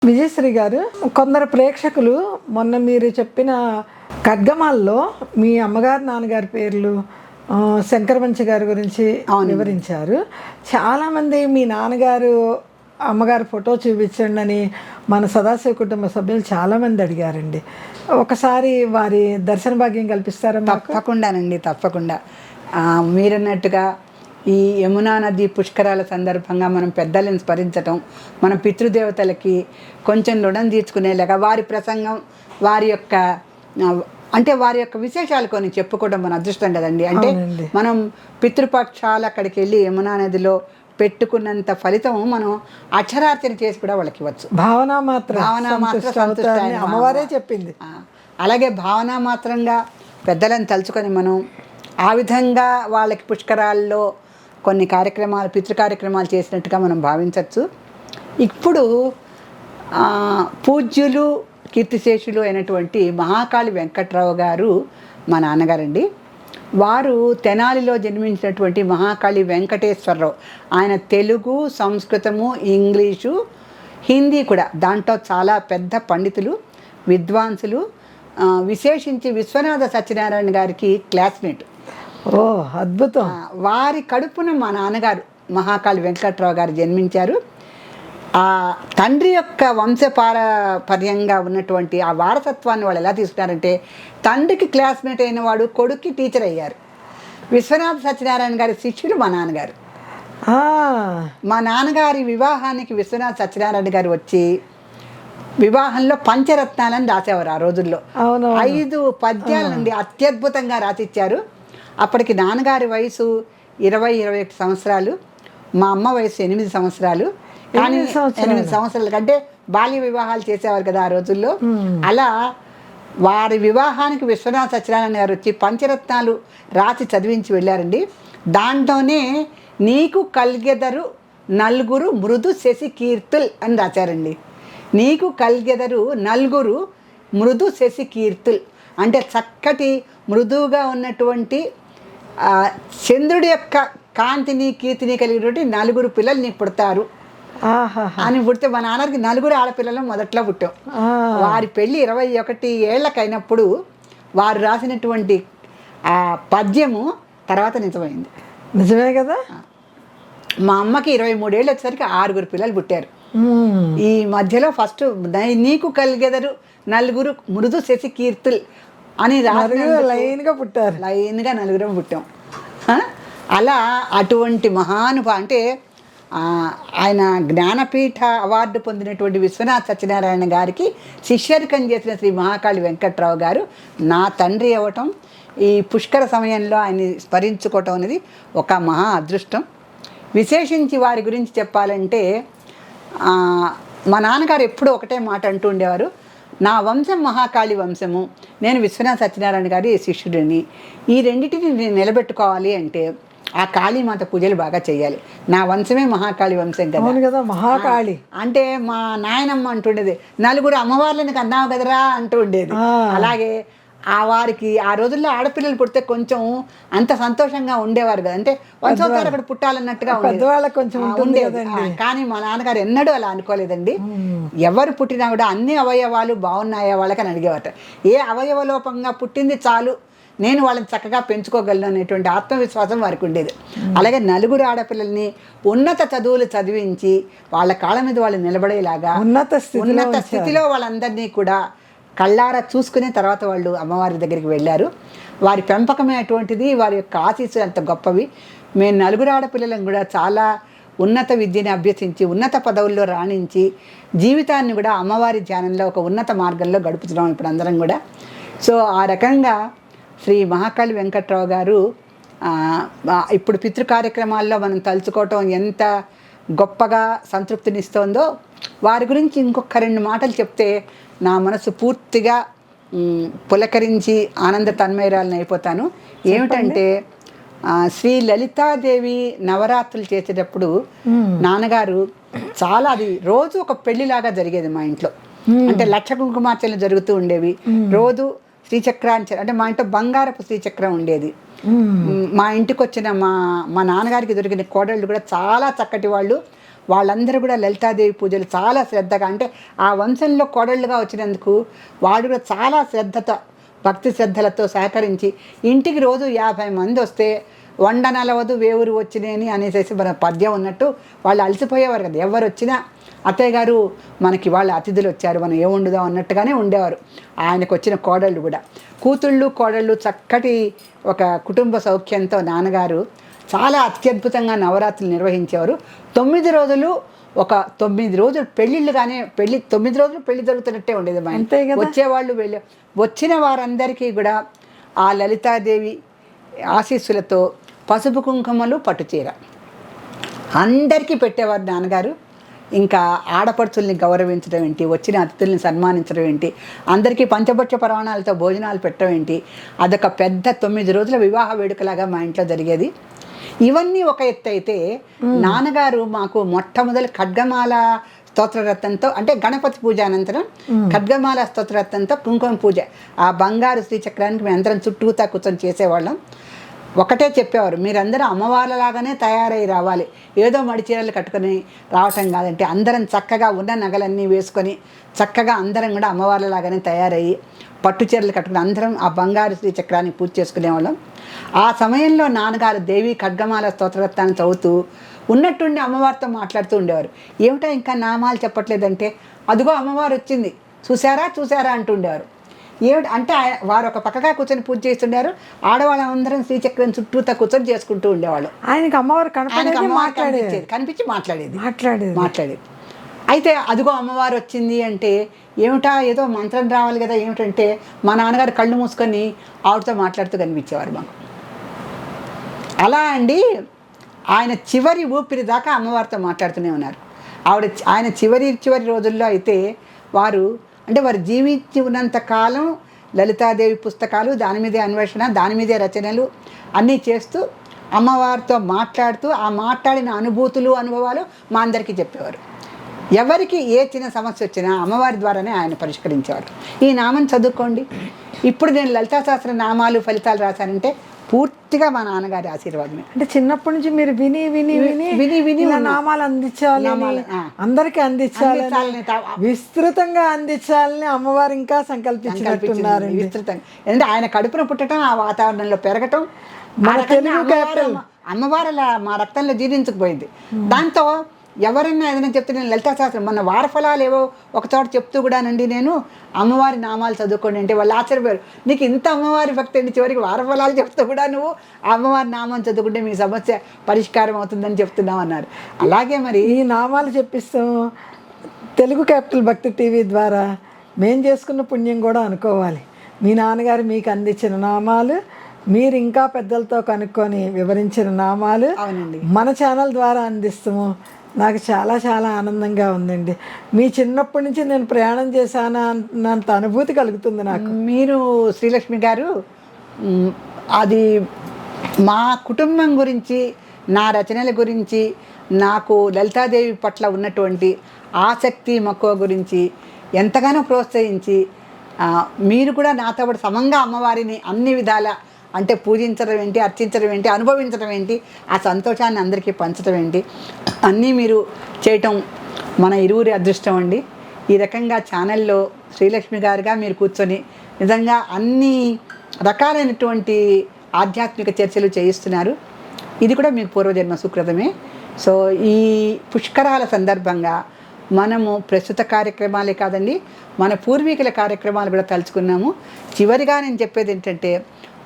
విజయశ్రీ గారు, కొందరు ప్రేక్షకులు మొన్న మీరు చెప్పిన ఖడ్గమాల్లో మీ అమ్మగారు నాన్నగారి పేర్లు శంకరమంచి గారి గురించి వివరించారు. చాలామంది మీ నాన్నగారు అమ్మగారు ఫోటో చూపించండి అని మన సదాశివ కుటుంబ సభ్యులు చాలామంది అడిగారండి. ఒకసారి వారి దర్శన భాగ్యం కల్పిస్తారా? తప్పకుండానండి, తప్పకుండా. మీరన్నట్టుగా ఈ యమునా నది పుష్కరాల సందర్భంగా మనం పెద్దలను స్మరించటం, మన పితృదేవతలకి కొంచెం రుణం తీర్చుకునేలాగా వారి ప్రసంగం, వారి యొక్క విశేషాలు కొన్ని చెప్పుకోవడం మన అదృష్టం కదండి. అంటే మనం పితృపక్షాలు అక్కడికి వెళ్ళి యమునా నదిలో పెట్టుకున్నంత ఫలితం మనం అక్షరార్చన చేసి కూడా వాళ్ళకి ఇవ్వచ్చు. భావన మాత్రం అమ్మవారే చెప్పింది. అలాగే భావన మాత్రంగా పెద్దలను తలుచుకొని మనం ఆ విధంగా వాళ్ళకి పుష్కరాల్లో కొన్ని కార్యక్రమాలు, పితృ కార్యక్రమాలు చేసినట్టుగా మనం భావించవచ్చు. ఇప్పుడు పూజ్యులు కీర్తిశేషులు అయినటువంటి మహాకాళి వెంకట్రావు గారు మా నాన్నగారండి. వారు తెనాలిలో జన్మించినటువంటి మహాకాళి వెంకటేశ్వరరావు. ఆయన తెలుగు, సంస్కృతము, ఇంగ్లీషు, హిందీ కూడా, దాంట్లో చాలా పెద్ద పండితులు, విద్వాంసులు. విశేషించి విశ్వనాథ సత్యనారాయణ గారికి క్లాస్మేట్. ఓ అద్భుతం! వారి కడుపున మా నాన్నగారు మహాకాళి వెంకట్రావు గారు జన్మించారు. ఆ తండ్రి యొక్క వంశపారపర్యంగా ఉన్నటువంటి ఆ వారసత్వాన్ని వాళ్ళు ఎలా తీసుకున్నారంటే, తండ్రికి క్లాస్మేట్ అయిన వాడు కొడుక్కి టీచర్ అయ్యారు. విశ్వనాథ సత్యనారాయణ గారి శిష్యులు మా నాన్నగారు. మా నాన్నగారి వివాహానికి విశ్వనాథ సత్యనారాయణ గారు వచ్చి వివాహంలో పంచరత్నాలని రాసేవారు. ఆ రోజుల్లో 5 పద్యాల నుండి అత్యద్భుతంగా రాసిచ్చారు. అప్పటికి నాన్నగారి వయసు 20-21 సంవత్సరాలు, మా అమ్మ వయసు 8 సంవత్సరాలు. కానీ 8 సంవత్సరాల కంటే బాల్య వివాహాలు చేసేవారు కదా ఆ రోజుల్లో. అలా వారి వివాహానికి విశ్వనాథ సత్యనారాయణ గారు వచ్చి పంచరత్నాలు రాసి చదివించి వెళ్ళారండి. దాంట్లోనే నీకు కల్గెదరు నలుగురు మృదు శశి కీర్తుల్ అని రాశారండి. నీకు కల్గెదరు నలుగురు మృదు శశి కీర్తుల్ అంటే చక్కటి మృదువుగా ఉన్నటువంటి చంద్రుడి యొక్క కాంతిని కీర్తిని కలిగినటువంటి 4 పిల్లలు నీకు పుడతారు అని పుడితే, మా నాన్నకి 4 ఆడపిల్లలు మొదట్లో పుట్టాం. వారి పెళ్ళి 21 ఏళ్ళకైనప్పుడు వారు రాసినటువంటి ఆ పద్యము తర్వాత నిజమైంది. నిజమే కదా. మా అమ్మకి 23 ఏళ్ళు వచ్చేసరికి 6 పిల్లలు పుట్టారు. ఈ మధ్యలో ఫస్ట్ నీకు కలిగెదరు నలుగురు మృదు శశి కీర్తుల్ అని లైన్గా పుట్టారు. లైన్గా 4 పుట్టాం. అలా అటువంటి అంటే ఆయన జ్ఞానపీఠ అవార్డు పొందినటువంటి విశ్వనాథ సత్యనారాయణ గారికి శిష్యరికం చేసిన శ్రీ మహాకాళి వెంకట్రావు గారు నా తండ్రి అవ్వటం, ఈ పుష్కర సమయంలో ఆయన్ని స్మరించుకోవటం అనేది ఒక మహా అదృష్టం. విశేషించి వారి గురించి చెప్పాలంటే, మా నాన్నగారు ఎప్పుడూ ఒకటే మాట అంటూ ఉండేవారు, నా వంశం మహాకాళి వంశము, నేను విశ్వనాథ సత్యనారాయణ గారి శిష్యుడిని. ఈ రెండింటిని నేను నిలబెట్టుకోవాలి అంటే ఆ కాళీమాత పూజలు బాగా చేయాలి. నా వంశమే మహాకాళి వంశం కదా. మహాకాళి అంటే మా నాయనమ్మ అంటుండేది, 4 అమ్మవార్లను కన్నావు కదరా అంటూ ఉండేది. అలాగే వారికి ఆ రోజుల్లో ఆడపిల్లలు పుడితే కొంచెం అంత సంతోషంగా ఉండేవారు కదా. అంటే వంశోద్ధార అక్కడ పుట్టాలన్నట్టుగా ఉండేది. కానీ మా నాన్నగారు ఎన్నడూ అలా అనుకోలేదండి. ఎవరు పుట్టినా కూడా అన్ని అవయవాలు బాగున్నాయా వాళ్ళకని అడిగేవాట. ఏ అవయవ లోపంగా పుట్టింది చాలు, నేను వాళ్ళని చక్కగా పెంచుకోగలను అనేటువంటి ఆత్మవిశ్వాసం వారికి ఉండేది. అలాగే 4 ఆడపిల్లల్ని ఉన్నత చదువులు చదివించి వాళ్ళ కాళ్ళ మీద వాళ్ళు నిలబడేలాగా ఉన్నత స్థితిలో వాళ్ళందరినీ కూడా కళ్ళారా చూసుకునే తర్వాత వాళ్ళు అమ్మవారి దగ్గరికి వెళ్ళారు. వారి పెంపకమే అటువంటిది, వారి యొక్క ఆశీస్సులు అంత గొప్పవి. మేము 4 ఆడపిల్లలను కూడా చాలా ఉన్నత విద్యని అభ్యసించి ఉన్నత పదవుల్లో రాణించి జీవితాన్ని కూడా అమ్మవారి ధ్యానంలో ఒక ఉన్నత మార్గంలో గడుపుతున్నాం ఇప్పుడు అందరం కూడా. సో ఆ రకంగా శ్రీ మహాకాళి వెంకట్రావు గారు ఇప్పుడు పితృ కార్యక్రమాల్లో మనం తలుచుకోవటం ఎంత గొప్పగా సంతృప్తినిస్తోందో, వారి గురించి ఇంకొక 2 మాటలు చెప్తే నా మనసు పూర్తిగా పులకరించి ఆనంద తన్మయరాలను అయిపోతాను. ఏమిటంటే, శ్రీ లలితాదేవి నవరాత్రులు చేసేటప్పుడు నాన్నగారు చాలా, అది రోజు ఒక పెళ్లిలాగా జరిగేది మా ఇంట్లో. అంటే లక్ష కుంకుమార్చనలు జరుగుతూ ఉండేవి. రోజు శ్రీచక్రాంచ అంటే మా ఇంట్లో బంగారపు శ్రీచక్రం ఉండేది. మా ఇంటికి వచ్చిన మా నాన్నగారికి దొరికిన కోడళ్ళు కూడా చాలా చక్కటి వాళ్ళు. వాళ్ళందరూ కూడా లలితాదేవి పూజలు చాలా శ్రద్ధగా, అంటే ఆ వంశంలో కోడళ్ళుగా వచ్చినందుకు వాళ్ళు కూడా చాలా శ్రద్ధతో, భక్తి శ్రద్ధలతో సహకరించి ఇంటికి రోజు 50 మంది వస్తే వండనలవదు వేవురు వచ్చినేని అనేసి మన పద్యం ఉన్నట్టు వాళ్ళు అలసిపోయేవారు కదా. ఎవరు వచ్చినా అత్తయ్య గారు మనకి వాళ్ళ అతిథులు వచ్చారు, మనం ఏం వండుదాం అన్నట్టుగానే ఉండేవారు. ఆయనకు వచ్చిన కోడళ్ళు కూడా, కూతుళ్ళు కోడళ్ళు చక్కటి ఒక కుటుంబ సౌఖ్యంతో నాన్నగారు చాలా అత్యద్భుతంగా నవరాత్రులు నిర్వహించేవారు. 9 రోజులు, ఒక 9 రోజులు పెళ్ళిళ్ళు, కానీ 9 రోజులు పెళ్లి జరుగుతున్నట్టే ఉండేది మా ఇంట్లో. వచ్చేవాళ్ళు వచ్చిన వారందరికీ కూడా ఆ లలితాదేవి ఆశీస్సులతో పసుపు కుంకుమలు పట్టుచీర అందరికీ పెట్టేవారు నాన్నగారు. ఇంకా ఆడపడుచుల్ని గౌరవించడం ఏంటి, వచ్చిన అతిథుల్ని సన్మానించడం ఏంటి, అందరికీ పంచభక్ష పరమాణాలతో భోజనాలు పెట్టడం ఏంటి, అదొక పెద్ద 9 రోజుల వివాహ వేడుకలాగా మా ఇంట్లో జరిగేది. ఇవన్నీ ఒక ఎత్తు అయితే, నాన్నగారు మాకు మొట్టమొదటి ఖడ్గమాల స్తోత్రరత్నంతో, అంటే గణపతి పూజ అనంతరం ఖడ్గమాల స్తోత్రరత్నంతో కుంకుమ పూజ, ఆ బంగారు శ్రీచక్రానికి మేము అందరం చుట్టూతా కూర్చొని చేసేవాళ్ళం. ఒకటే చెప్పేవారు, మీరందరూ అమ్మవార్లలాగానే తయారై రావాలి, ఏదో మడి చీరలు కట్టుకొని రావటం కాదంటే అందరం చక్కగా ఉన్న నగలన్నీ వేసుకొని చక్కగా అందరం కూడా అమ్మవార్లలాగానే తయారయ్యి పట్టు చీరలు కట్టుకుని అందరం ఆ బంగారు శ్రీచక్రాన్ని పూజ చేసుకునేవాళ్ళం. ఆ సమయంలో నాన్నగారు దేవి ఖడ్గమాల స్తోత్రరత్నాన్ని చదువుతూ ఉన్నట్టుండి అమ్మవారితో మాట్లాడుతూ ఉండేవారు. ఏమిటో ఇంకా నామాలు చెప్పట్లేదంటే, అదిగో అమ్మవారు వచ్చింది చూసారా చూసారా అంటుండేవారు. ఏమిటి అంటే వారు ఒక పక్కగా కూర్చొని పూజ చేస్తుండారు, ఆడవాళ్ళందరం శ్రీచక్రం చుట్టూతా కూర్చొని చేసుకుంటూ ఉండేవాళ్ళు. ఆయనకి అమ్మవారు కనిపించి మాట్లాడేది. అయితే అదిగో అమ్మవారు వచ్చింది అంటే ఏమిటా, ఏదో మంత్రం రావాలి కదా, ఏమిటంటే మా నాన్నగారు కళ్ళు మూసుకొని ఆవిడతో మాట్లాడుతూ కనిపించేవారు మాకు. అలా అండి ఆయన చివరి ఊపిరి దాకా అమ్మవారితో మాట్లాడుతూనే ఉన్నారు. ఆయన చివరి రోజుల్లో అయితే వారు జీవించి ఉన్నంత కాలం లలితాదేవి పుస్తకాలు, దాని మీదే అన్వేషణ, దాని మీదే రచనలు అన్నీ చేస్తూ అమ్మవారితో మాట్లాడుతూ ఆ మాట్లాడిన అనుభూతులు, అనుభవాలు మా అందరికీ చెప్పేవారు. ఎవరికి ఏ చిన్న సమస్య వచ్చినా అమ్మవారి ద్వారానే ఆయన పరిష్కరించేవారు. ఈ నామం చదువుకోండి. ఇప్పుడు నేను లలితా సహస్ర నామాలు ఫలితాలు రాశానంటే పూర్తిగా మా నాన్నగారి ఆశీర్వాదమే. అంటే చిన్నప్పటి నుంచి మీరు విని విని విని విని విని నామాలు అందించాలి, అందరికీ అందించాలి, విస్తృతంగా అందించాలని అమ్మవారు ఇంకా సంకల్పించినట్టున్నారు. విస్తృతంగా ఎందుకంటే ఆయన కడుపున పుట్టడం, ఆ వాతావరణంలో పెరగటం, అమ్మవారు అలా మా రక్తంలో జీర్ణించకపోయింది. దాంతో ఎవరైనా ఏదైనా చెప్తే, నేను లలితా సహస్రం మొన్న వారఫలాలు ఏవో ఒక చోట చెప్తూ కూడానండి, నేను అమ్మవారి నామాలు చదువుకోండి అంటే వాళ్ళు ఆశ్చర్యపోయారు, నీకు ఇంత అమ్మవారి భక్తి అండి, చివరికి వారఫలాలు చెప్తూ కూడా నువ్వు అమ్మవారి నామం చదువుకుంటే మీ సమస్య పరిష్కారం అవుతుందని చెప్తున్నావు అన్నారు. అలాగే మరి ఈ నామాలు చెప్పిస్తాం తెలుగు క్యాపిటల్ భక్తి టీవీ ద్వారా మేం చేసుకున్న పుణ్యం కూడా అనుకోవాలి. మీ నాన్నగారు మీకు అందించిన నామాలు, మీరు ఇంకా పెద్దలతో కనుక్కొని వివరించిన నామాలు మన ఛానల్ ద్వారా అందిస్తాము. నాకు చాలా చాలా ఆనందంగా ఉందండి. మీ చిన్నప్పటి నుంచి నేను ప్రయాణం చేశాను అన్నంత అనుభూతి కలుగుతుంది నాకు. మీరు శ్రీలక్ష్మి గారు, అది మా కుటుంబం గురించి, నా రచనల గురించి, నాకు లలితాదేవి పట్ల ఉన్నటువంటి ఆసక్తి మక్కువ గురించి ఎంతగానో ప్రోత్సహించి, మీరు కూడా నాతో పాటు సమంగా అమ్మవారిని అన్ని విధాల అంటే పూజించడం ఏంటి, అర్చించడం ఏంటి, అనుభవించడం ఏంటి, ఆ సంతోషాన్ని అందరికీ పంచడం ఏంటి, అన్నీ మీరు చేయటం మన ఇరువురి అదృష్టం అండి. ఈ రకంగా ఛానల్లో శ్రీలక్ష్మి గారుగా మీరు కూర్చొని నిజంగా అన్ని రకాలైనటువంటి ఆధ్యాత్మిక చర్చలు చేయిస్తున్నారు. ఇది కూడా మీకు పూర్వజన్మ సుకృతమే. సో ఈ పుష్కరాల సందర్భంగా మనము ప్రస్తుత కార్యక్రమాలే కాదండి, మన పూర్వీకుల కార్యక్రమాలు కూడా తలుచుకున్నాము. చివరిగా నేను చెప్పేది ఏంటంటే,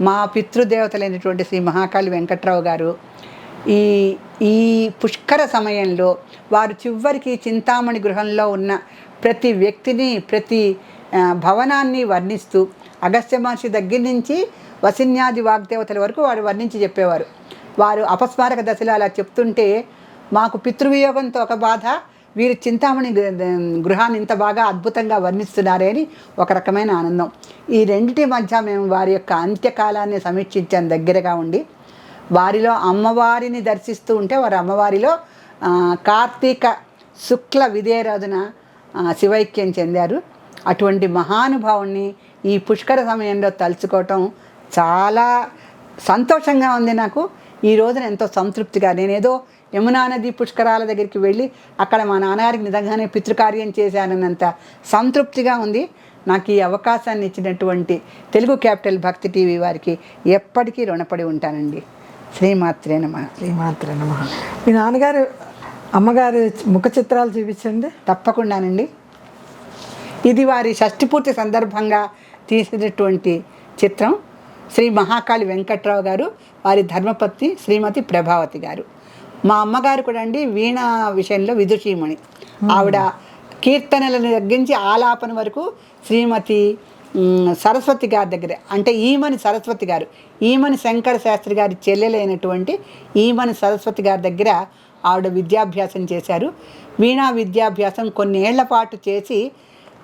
మా పితృదేవతలైనటువంటి శ్రీ మహాకాళి వెంకట్రావు గారు ఈ పుష్కర సమయంలో వారు చివరికి చింతామణి గృహంలో ఉన్న ప్రతి వ్యక్తిని, ప్రతి భవనాన్ని వర్ణిస్తూ అగస్త్య మహర్షి దగ్గర నుంచి వసిన్యాది వాగ్దేవతల వరకు వారు వర్ణించి చెప్పేవారు. వారు అపస్మారక దశలో అలా చెప్తుంటే మాకు పితృవియోగంతో ఒక బాధ, వీరు చింతామణి గృహాన్ని ఇంత బాగా అద్భుతంగా వర్ణిస్తున్నారే అని ఒక రకమైన ఆనందం. ఈ రెండిటి మధ్య మేము వారి యొక్క అంత్యకాలాన్ని సమీక్షించాను దగ్గరగా ఉండి. వారిలో అమ్మవారిని దర్శిస్తూ ఉంటే వారు అమ్మవారిలో కార్తీక శుక్ల విదే రోజున శివైక్యం చెందారు. అటువంటి మహానుభావుణ్ణి ఈ పుష్కర సమయంలో తలుచుకోవటం చాలా సంతోషంగా ఉంది నాకు. ఈ రోజున ఎంతో సంతృప్తిగా, నేనేదో యమునా నది పుష్కరాల దగ్గరికి వెళ్ళి అక్కడ మా నాన్నగారికి నిజంగానే పితృకార్యం చేశానన్నంత సంతృప్తిగా ఉంది. నాకు ఈ అవకాశాన్ని ఇచ్చినటువంటి తెలుగు క్యాపిటల్ భక్తి టీవీ వారికి ఎప్పటికీ రుణపడి ఉంటానండి. శ్రీమాత్రే నమః. శ్రీమాత్రే నమః. మీ నాన్నగారు అమ్మగారు ముఖ చిత్రాలు చూపించండి. తప్పకుండానండి. ఇది వారి షష్ఠిపూర్తి సందర్భంగా తీసినటువంటి చిత్రం. శ్రీ మహాకాళి వెంకట్రావు గారు, వారి ధర్మపత్ని శ్రీమతి ప్రభావతి గారు. మా అమ్మగారు కూడా అండి వీణ విషయంలో విదుషీమణి. ఆవిడ కీర్తనలను తగ్గించి ఆలాపన వరకు శ్రీమతి సరస్వతి గారి దగ్గర, అంటే ఈమని సరస్వతి గారు, ఈమని శంకర శాస్త్రి గారి చెల్లెలైనటువంటి ఈమని సరస్వతి గారి దగ్గర ఆవిడ విద్యాభ్యాసం చేశారు. వీణా విద్యాభ్యాసం కొన్నేళ్ల పాటు చేసి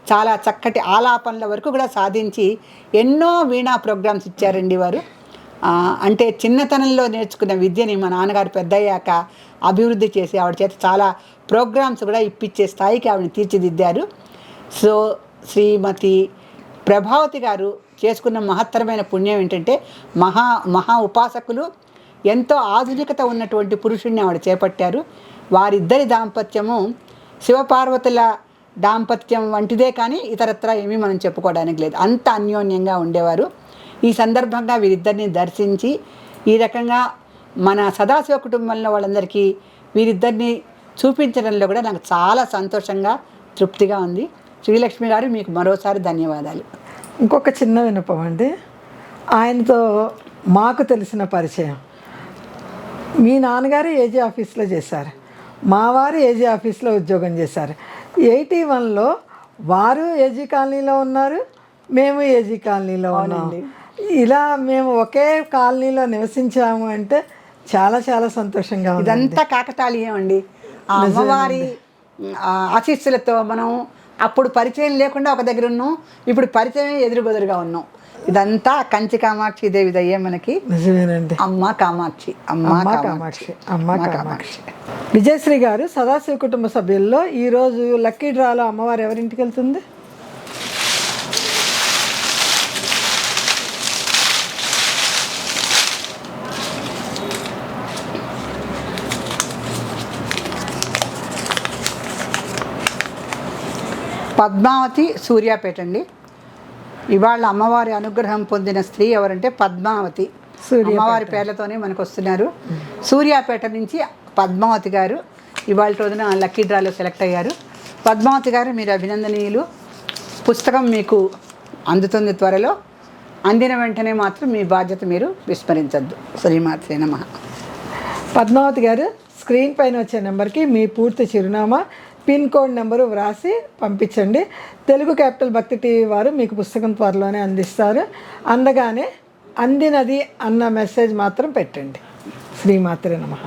చాలా చక్కటి ఆలాపనల వరకు కూడా సాధించి ఎన్నో వీణా ప్రోగ్రామ్స్ ఇచ్చారండి వారు. అంటే చిన్నతనంలో నేర్చుకున్న విద్యని మా నాన్నగారు పెద్దయ్యాక అభివృద్ధి చేసి ఆవిడ చేత చాలా ప్రోగ్రామ్స్ కూడా ఇప్పించే స్థాయికి ఆవిడని తీర్చిదిద్దారు. సో శ్రీమతి ప్రభావతి గారు చేసుకున్న మహత్తరమైన పుణ్యం ఏంటంటే మహా ఉపాసకులు, ఎంతో ఆధునికత ఉన్నటువంటి పురుషుణ్ణి ఆవిడ చేపట్టారు. వారిద్దరి దాంపత్యము శివపార్వతుల దాంపత్యం వంటిదే కానీ ఇతరత్రా ఏమీ మనం చెప్పుకోవడానికి లేదు. అంత అన్యోన్యంగా ఉండేవారు. ఈ సందర్భంగా వీరిద్దరిని దర్శించి ఈ రకంగా మన సదాశివ కుటుంబంలో వాళ్ళందరికీ వీరిద్దరిని చూపించడంలో కూడా నాకు చాలా సంతోషంగా తృప్తిగా ఉంది. శ్రీలక్ష్మి గారు, మీకు మరోసారి ధన్యవాదాలు. ఇంకొక చిన్న విన్నపం అండి. ఆయనతో మాకు తెలిసిన పరిచయం, మీ నాన్నగారు ఏజీ ఆఫీస్లో చేశారు, మా వారు ఏజీ ఆఫీస్లో ఉద్యోగం చేశారు. 81లో వారు ఏజీ కాలనీలో ఉన్నారు, మేము ఏజీ కాలనీలో ఉన్నాము. ఇలా మేము ఒకే కాలనీలో నివసించాము అంటే చాలా చాలా సంతోషంగా ఉంది. ఇదంతా కాకతాళీయం అండి. ఆ అమ్మవారి ఆశీస్సులతో మనం అప్పుడు పరిచయం లేకుండా ఒక దగ్గర ఉన్నాం, ఇప్పుడు పరిచయం ఎదురుబెదురుగా ఉన్నాం. ఇదంతా కంచి కామాక్షి దేవి దయ్యే మనకి. నిజమేనండి. అమ్మ కామాక్షి, అమ్మ కామాక్షి, అమ్మ కామాక్షి. విజయశ్రీ గారు, సదాశివ కుటుంబ సభ్యుల్లో ఈరోజు లక్కీ డ్రాలో అమ్మవారు ఎవరింటికి వెళ్తుంది? పద్మావతి, సూర్యాపేట అండి. ఇవాళ అమ్మవారి అనుగ్రహం పొందిన స్త్రీ ఎవరంటే పద్మావతి. అమ్మవారి పేర్లతోనే మనకు వస్తున్నారు. సూర్యాపేట నుంచి పద్మావతి గారు ఇవాళ రోజున లక్కీ డ్రాలో సెలెక్ట్ అయ్యారు. పద్మావతి గారు, మీరు అభినందనీయులు. పుస్తకం మీకు అందుతుంది త్వరలో. అందిన వెంటనే మాత్రం మీ బాధ్యత మీరు విస్మరించద్దు. శ్రీమాత్రే నమః. పద్మావతి గారు, స్క్రీన్ పైన వచ్చే నెంబర్కి మీ పూర్తి చిరునామా, పిన్ కోడ్ నెంబరు వ్రాసి పంపించండి. తెలుగు క్యాపిటల్ భక్తి టీవీ వారు మీకు పుస్తకం త్వరలోనే అందిస్తారు. అందగానే అందినది అన్న మెసేజ్ మాత్రం పెట్టండి. శ్రీమాత్రే నమః.